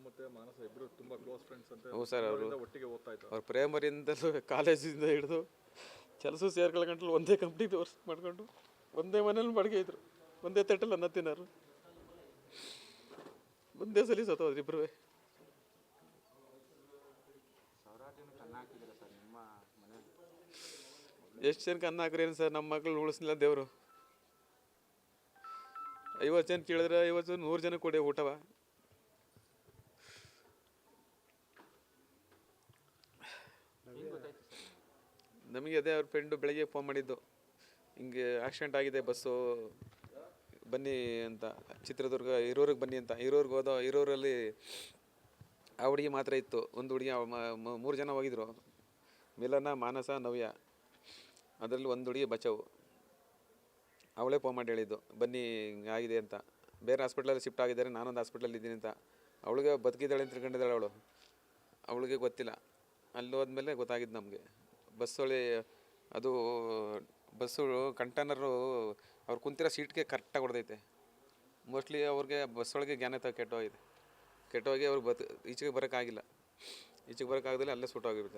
ಮತ್ತೆ ಮಾನಸ ಇಬ್ರು ತುಂಬಾ ಕ್ಲೋಸ್ ಫ್ರೆಂಡ್ಸ್ ಅಂತ. ಹ್ಞೂ ಸರ್, ಅವರು ಒಟ್ಟಿಗೆ ಓದ್ತಾ ಇದ್ದಾರೆ. ಅವ್ರ ಪ್ರೈಮರಿಯಿಂದಲೂ ಕಾಲೇಜಿಂದ ಹಿಡಿದು ಕೆಲಸ ಸೇರ್ಕೊಳ್ಳೋ ಒಂದೇ ಕಂಪ್ನಿಗೆ ವರ್ಕ್ ಮಾಡ್ಕೊಂಡು ಒಂದೇ ಮನೇಲಿ ಬಾಡಿಗೆ ಇದ್ರು, ಒಂದೇ ತಟ್ಟಲ್ಲಿ ಅನ್ನ ತಿನ್ನೋರು, ಒಂದೇ ಸಲ ಸತ್ತೋದ್ರಿ ಇಬ್ಬರು. ಎಷ್ಟು ಜನಕ್ಕೆ ಅನ್ನ ಹಾಕ್ರೇನು ಸರ್, ನಮ್ಮ ಮಕ್ಕಳು ಉಳಿಸ್ಲಿಲ್ಲ ದೇವರು. 50 ಜನ ಕೇಳಿದ್ರೆ 50 ಜನ 100 ಜನ ಕೊಡಿ ಊಟವ. ನಮಗೆ ಅದೇ ಅವ್ರ ಫ್ರೆಂಡು ಬೆಳಗ್ಗೆ ಫೋನ್ ಮಾಡಿದ್ದು, ಹಿಂಗೆ ಆಕ್ಸಿಡೆಂಟ್ ಆಗಿದೆ, ಬಸ್ಸು ಬನ್ನಿ ಅಂತ, ಚಿತ್ರದುರ್ಗ ಹಿರೂರಿಗೆ ಬನ್ನಿ ಅಂತ. ಹಿರೂರಿಗೆ ಹೋದೋ, ಹಿರೂರಲ್ಲಿ ಆ ಹುಡುಗಿ ಮಾತ್ರ ಇತ್ತು. ಒಂದು ಹುಡುಗಿ 3 ಜನ ಹೋಗಿದ್ರು, ಮಿಲನ, ಮಾನಸ, ನವ್ಯ. ಅದರಲ್ಲಿ ಒಂದು ಹುಡುಗಿ ಬಚಾವು. ಅವಳೇ ಫೋನ್ ಮಾಡಿ ಹೇಳಿದ್ದು, ಬನ್ನಿ ಆಗಿದೆ ಅಂತ. ಬೇರೆ ಹಾಸ್ಪಿಟ್ಲಲ್ಲಿ ಶಿಫ್ಟ್ ಆಗಿದ್ದಾರೆ, ನಾನೊಂದು ಹಾಸ್ಪಿಟ್ಲಲ್ಲಿ ಇದ್ದೀನಿ ಅಂತ. ಅವಳಿಗೆ ಬದುಕಿದ್ದಾಳೆ ಅಂತ ತಿಳ್ಕೊಂಡಿದ್ದಾಳೆ ಅವಳು, ಅವಳಿಗೆ ಗೊತ್ತಿಲ್ಲ. ಅಲ್ಲಿ ಹೋದ್ಮೇಲೆ ಗೊತ್ತಾಗಿದ್ದು ನಮಗೆ. ಬಸ್ಸೊಳಿ ಅದು ಬಸ್ಸು ಕಂಟೈನರು ಅವ್ರು ಕುಂತಿರೋ ಸೀಟ್ಗೆ ಕರೆಕ್ಟಾಗಿ ಹೊಡೆದೈತೆ. ಮೋಸ್ಟ್ಲಿ ಅವ್ರಿಗೆ ಬಸ್ಸೊಳಗೆ ಜ್ಞಾನ ಕೆಟ್ಟೋಗಿದೆ. ಕೆಟ್ಟೋಗಿ ಅವ್ರಿಗೆ ಈಚೆಗೆ ಬರೋಕ್ಕಾಗಿಲ್ಲ. ಈಚೆಗೆ ಬರೋಕ್ಕಾಗದಲ್ಲಿ ಅಲ್ಲೇ ಸುಟ್ಟೋಗಿರುತ್ತೆ.